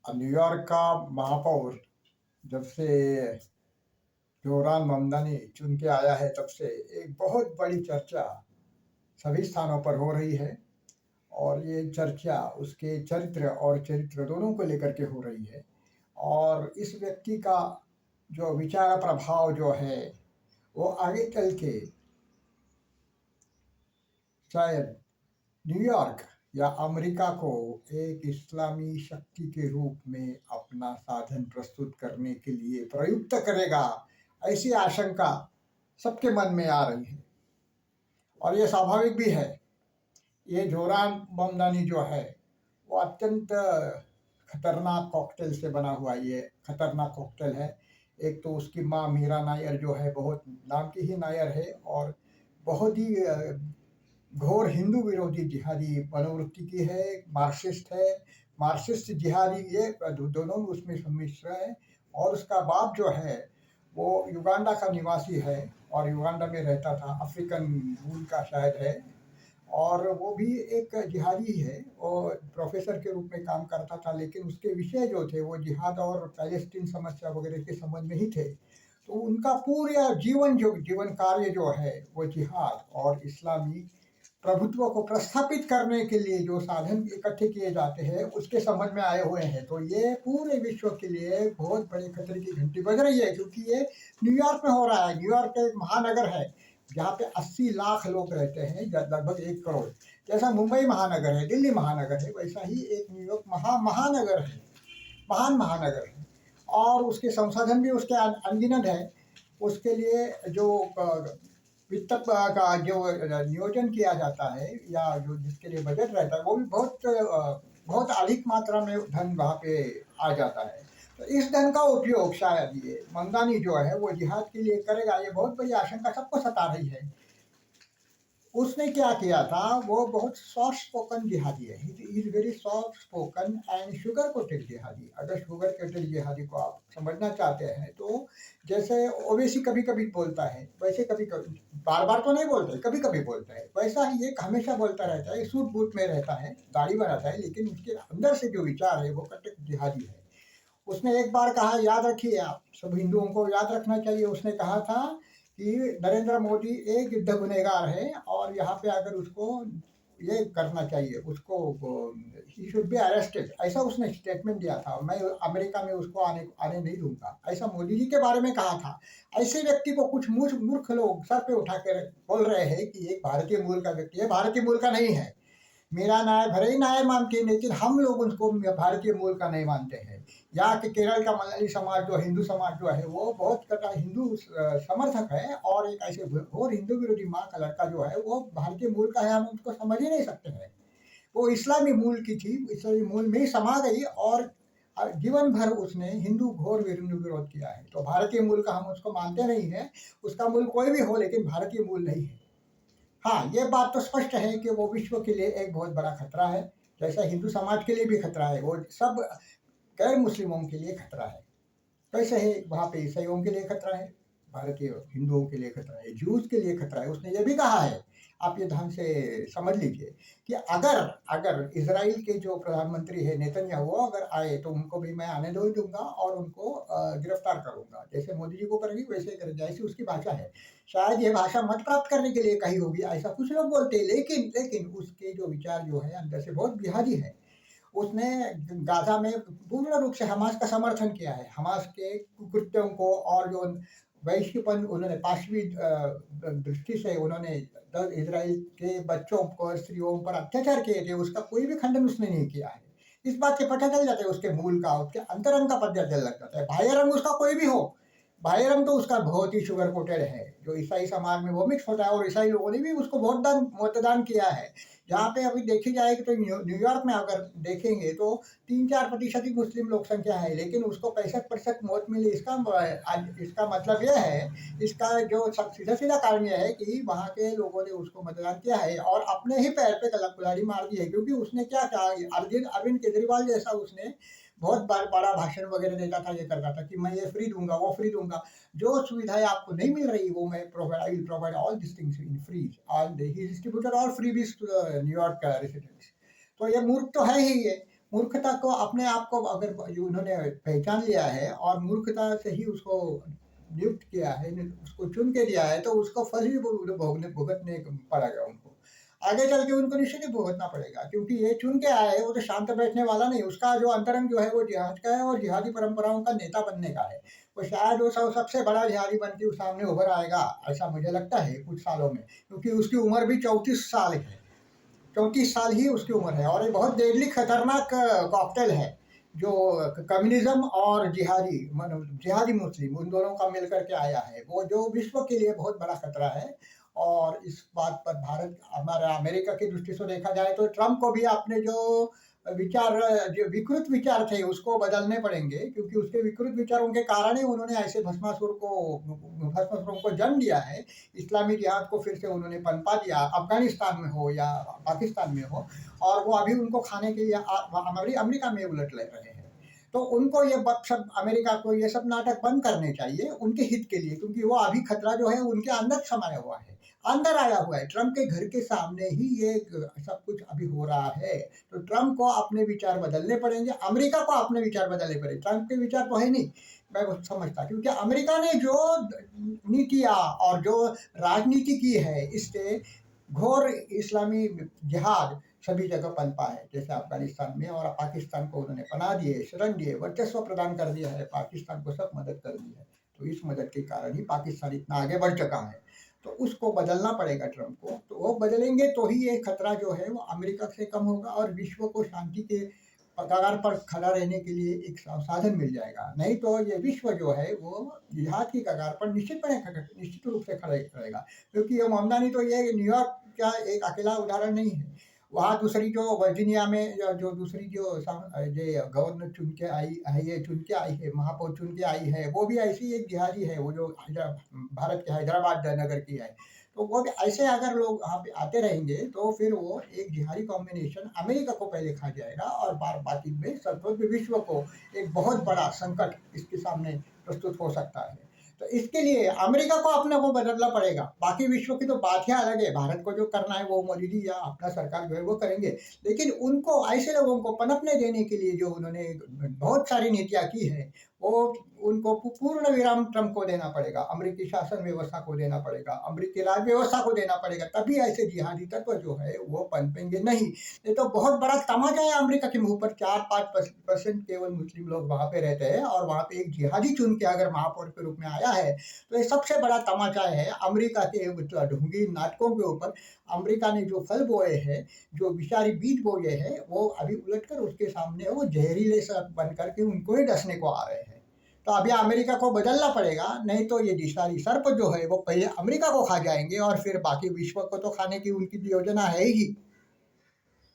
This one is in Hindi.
न्यूयॉर्क का महापौर जब से जोरान ममदानी चुन के आया है तब से एक बहुत बड़ी चर्चा सभी स्थानों पर हो रही है। और ये चर्चा उसके चरित्र और चरित्र दोनों को लेकर के हो रही है। और इस व्यक्ति का जो विचार प्रभाव जो है वो आगे चल के शायद न्यूयॉर्क या अमेरिका को एक इस्लामी शक्ति के रूप में अपना साधन प्रस्तुत करने के लिए प्रयुक्त करेगा, ऐसी आशंका सबके मन में आ रही है। और ये स्वाभाविक भी है। ये जोरान ममदानी जो है वो अत्यंत खतरनाक कॉकटेल से बना हुआ ये खतरनाक कॉकटेल है। एक तो उसकी माँ मीरा नायर जो है बहुत नाम की ही नायर है और बहुत ही घोर हिंदू विरोधी जिहादी मनोवृत्ति की है, मार्क्सिस्ट है। मार्क्सिस्ट जिहादी ये दोनों उसमें सम्मिश्र है। और उसका बाप जो है वो युगांडा का निवासी है और युगांडा में रहता था, अफ्रीकन मूल का शायद है। और वो भी एक जिहादी है और प्रोफेसर के रूप में काम करता था, लेकिन उसके विषय जो थे वो जिहाद और पैलेस्टीन समस्या वगैरह के संबंध में ही थे। तो उनका पूरा जीवन कार्य जो है वो जिहाद और इस्लामी प्रभुत्व को प्रस्थापित करने के लिए जो साधन इकट्ठे किए जाते हैं उसके संबंध में आए हुए हैं। तो ये पूरे विश्व के लिए बहुत बड़े खतरे की घंटी बज रही है, क्योंकि ये न्यूयॉर्क में हो रहा है। न्यूयॉर्क एक महानगर है जहाँ पे 80 लाख लोग रहते हैं, लगभग 1 करोड़। जैसा मुंबई महानगर है, दिल्ली महानगर है, वैसा ही एक न्यूयॉर्क महानगर है, महान महानगर है। और उसके संसाधन भी उसके अनगिनत है। उसके लिए जो वित्त का जो नियोजन किया जाता है या जो जिसके लिए बजट रहता है वो भी बहुत अधिक मात्रा में धन वहाँ पे आ जाता है। तो इस धन का उपयोग शायद ये ममदानी जो है वो जिहाद के लिए करेगा, ये बहुत बड़ी आशंका सबको सता रही है। उसने क्या किया था, वो बहुत सॉफ्ट स्पोकन जिहादी है। He is very soft spoken and sugar coated जिहादी। अगर शुगर कोटेड जिहादी को आप समझना चाहते हैं तो जैसे ओवैसी कभी कभी बोलता है वैसे कभी कभी, बार बार तो नहीं बोलता है, कभी कभी बोलता है, वैसा ही एक हमेशा बोलता रहता है। सूट बूट में रहता है, दाढ़ी बनाता है, लेकिन उसके अंदर से जो विचार है वो कट्टर जिहादी है। उसने एक बार कहा, याद रखिए, आप सब हिंदुओं को याद रखना चाहिए, उसने कहा था कि नरेंद्र मोदी एक युद्ध गुनहगार है और यहाँ पे अगर उसको ये करना चाहिए, उसको ही शुड बी अरेस्टेड, ऐसा उसने स्टेटमेंट दिया था। मैं अमेरिका में उसको आने आने नहीं दूंगा, ऐसा मोदी जी के बारे में कहा था। ऐसे व्यक्ति को कुछ मूर्ख लोग सर पे उठा कर बोल रहे हैं कि एक भारतीय मूल का व्यक्ति है। भारतीय मूल का नहीं है। मेरा नायर भले ही नायर मानते हैं, लेकिन हम लोग उनको भारतीय मूल का नहीं मानते हैं। यहाँ के केरल का मलयाली समाज जो हिंदू समाज जो है वो बहुत कट्टर हिंदू समर्थक है और एक ऐसे घोर हिंदू विरोधी माँ का लड़का जो है वो भारतीय मूल का है, हम उसको समझ ही नहीं सकते हैं। वो इस्लामी मूल की थी, इस्लामी मूल में ही समा गई और जीवन भर उसने हिंदू घोर हिंदू विरोध किया है। तो भारतीय मूल का हम उसको मानते नहीं है। उसका मूल कोई भी हो, लेकिन भारतीय मूल नहीं है। हाँ, ये बात तो स्पष्ट है कि वो विश्व के लिए एक बहुत बड़ा खतरा है। जैसा हिंदू समाज के लिए भी खतरा है, वो सब गैर मुस्लिमों के लिए खतरा है। कैसे है, वहाँ पे ईसाइयों के लिए खतरा है, भारतीय हिंदुओं के लिए खतरा है, जूस के लिए खतरा है। उसने ये भी कहा है, आप ये ध्यान से समझ लीजिए, कि अगर अगर इसराइल के जो प्रधानमंत्री है नेतन्याहू, वो अगर आए तो उनको भी मैं आने नहीं दूंगा और उनको गिरफ्तार करूंगा। जैसे मोदी जी को करेंगे वैसे ही करेंगे, ऐसी उसकी भाषा है। शायद ये भाषा मत प्राप्त करने के लिए कही होगी, ऐसा कुछ लोग बोलते हैं, लेकिन लेकिन उसके जो विचार जो है अंदर से बहुत जिहादी है। उसने गाजा में पूर्ण रूप से हमास का समर्थन किया है। हमास के कुकृत्यों को और जो वैश्यपन उन्होंने पाशवी दृष्टि से उन्होंने इसराइल के बच्चों पर स्त्रियों पर अत्याचार किए थे, उसका कोई भी खंडन उसने नहीं किया है। इस बात के पता चल जाता है उसके मूल का, उसके अंतरंग का पता चल लग जाता है। बाह्य रंग उसका कोई भी हो, बाह्य रंग तो उसका बहुत ही शुगर कोटेड है। जो ईसाई समाज में वो मिक्स होता है और ईसाई लोगों ने भी उसको मतदान किया है। यहाँ पे अभी देखी जाएगी तो न्यूयॉर्क में अगर देखेंगे तो 3-4% ही मुस्लिम लोक संख्या है, लेकिन उसको 65% मौत मिली। इसका मतलब यह है, इसका जो सीधा सीधा कारण यह है कि वहाँ के लोगों ने उसको मतदान किया है और अपने ही पैर पे कुल्हाड़ी मार दी है। क्योंकि उसने क्या कहा, अरविंद केजरीवाल जैसा उसने बहुत बड़ा भाषण वगैरह देता था, ये करता था कि मैं ये फ्री दूंगा, वो फ्री दूंगा। जो सुविधाएं आपको नहीं मिल रही वो मैं provide, I will provide all this things in free. All he distributed all freebies to the New York residents. तो ये मूर्ख तो है ही ये। मूर्खता को अपने आप को अगर उन्होंने पहचान लिया है और मूर्खता से ही उसको नियुक्त किया है, उसको चुन के दिया है, तो उसका फल ही वो भोगने भुगतने पड़ेगा उनको। आगे चल के उनको निश्चित ही भुगतना पड़ेगा, क्योंकि ये चुन के आया है, वो तो शांत बैठने वाला नहीं। उसका जो अंतरंग जो है वो जिहाद का है और जिहादी परंपराओं का नेता बनने का है। वो शायद वो सबसे बड़ा जिहादी बन के सामने उभर आएगा, ऐसा मुझे लगता है कुछ सालों में, क्योंकि उसकी उम्र भी 34 साल है। 34 साल ही उसकी उम्र है और ये बहुत डेडली खतरनाक कॉकटेल है, जो कम्युनिज्म और जिहादी मुस्लिम उन दोनों का मिलकर के आया है, वो जो विश्व के लिए बहुत बड़ा खतरा है। और इस बात पर भारत, हमारा अमेरिका की दृष्टि से देखा जाए तो ट्रंप को भी अपने जो विचार, जो विकृत विचार थे उसको बदलने पड़ेंगे, क्योंकि उसके विकृत विचारों के कारण ही उन्होंने ऐसे भस्मासुरों को जन्म दिया है। इस्लामी जिहाद को फिर से उन्होंने पनपा दिया, अफगानिस्तान में हो या पाकिस्तान में हो, और वो अभी उनको खाने के लिए अमेरिका में उलट ले रहे हैं। तो उनको ये सब, अमेरिका को ये सब नाटक बंद करने चाहिए उनके हित के लिए, क्योंकि वो अभी खतरा जो है उनके अंदर समाया हुआ है, अंदर आया हुआ है। ट्रंप के घर के सामने ही ये सब कुछ अभी हो रहा है। तो ट्रंप को अपने विचार बदलने पड़ेंगे, अमेरिका को अपने विचार बदलने पड़ेंगे। ट्रंप के विचार तो है नहीं, मैं वो समझता, क्योंकि अमेरिका ने जो नीतियाँ और जो राजनीति की है, इससे घोर इस्लामी जिहाद सभी जगह पनपा है। जैसे अफगानिस्तान में और पाकिस्तान को उन्होंने पनाह दिए, शरण दिए, वर्चस्व प्रदान कर दिया है, पाकिस्तान को सब मदद कर दी है। तो इस मदद के कारण ही पाकिस्तान इतना आगे बढ़ चुका है। तो उसको बदलना पड़ेगा ट्रंप को। तो वो बदलेंगे तो ही ये खतरा जो है वो अमेरिका से कम होगा और विश्व को शांति के कगार पर खड़ा रहने के लिए एक साधन मिल जाएगा। नहीं तो ये विश्व जो है वो जिहाद की कगार पर निश्चित रूप से खड़ा रहेगा, क्योंकि ये मामदानी तो ये न्यूयॉर्क का एक अकेला उदाहरण नहीं है। वहाँ दूसरी जो वर्जीनिया में जो दूसरी जो गवर्नर चुन के आई है, महापौर चुन के आई है, वो भी ऐसी एक जिहादी है, वो जो भारत के हैदराबाद नगर की है। तो वो भी ऐसे अगर लोग वहाँ पे आते रहेंगे तो फिर वो एक जिहादी कॉम्बिनेशन अमेरिका को पहले खा जाएगा और बाकी में सर्वत्र विश्व को एक बहुत बड़ा संकट इसके सामने प्रस्तुत हो सकता है। तो इसके लिए अमेरिका को अपने को बदलना पड़ेगा। बाकी विश्व की तो बात ही अलग है, भारत को जो करना है वो मोदी जी या अपना सरकार जो है वो करेंगे। लेकिन उनको ऐसे लोगों को पनपने देने के लिए जो उन्होंने बहुत सारी नीतियाँ की है, वो उनको पूर्ण विराम ट्रंप को देना पड़ेगा, अमेरिकी शासन व्यवस्था को देना पड़ेगा, अमेरिकी राज व्यवस्था को देना पड़ेगा, तभी ऐसे जिहादी तत्व जो है वो पनपेंगे नहीं। ये तो बहुत बड़ा तमाचा है अमेरिका के मुंह पर। 4-5% केवल मुस्लिम लोग वहाँ पे रहते हैं और वहाँ पे एक जिहादी चुन के अगर महापौर के रूप में आया है, तो ये सबसे बड़ा तमाचा है अमेरिका के ढोंगी नाटकों के ऊपर। अमेरिका ने जो फल बोए हैं, जो विषारी बीज बोए हैं, वो अभी उलटकर उसके सामने वो जहरीले सब बन करके उनको ही डसने को आ रहे हैं। तो अभी अमेरिका को बदलना पड़ेगा, नहीं तो ये विषारी सर्प जो है वो पहले अमेरिका को खा जाएंगे और फिर बाकी विश्व को तो खाने की उनकी योजना है ही।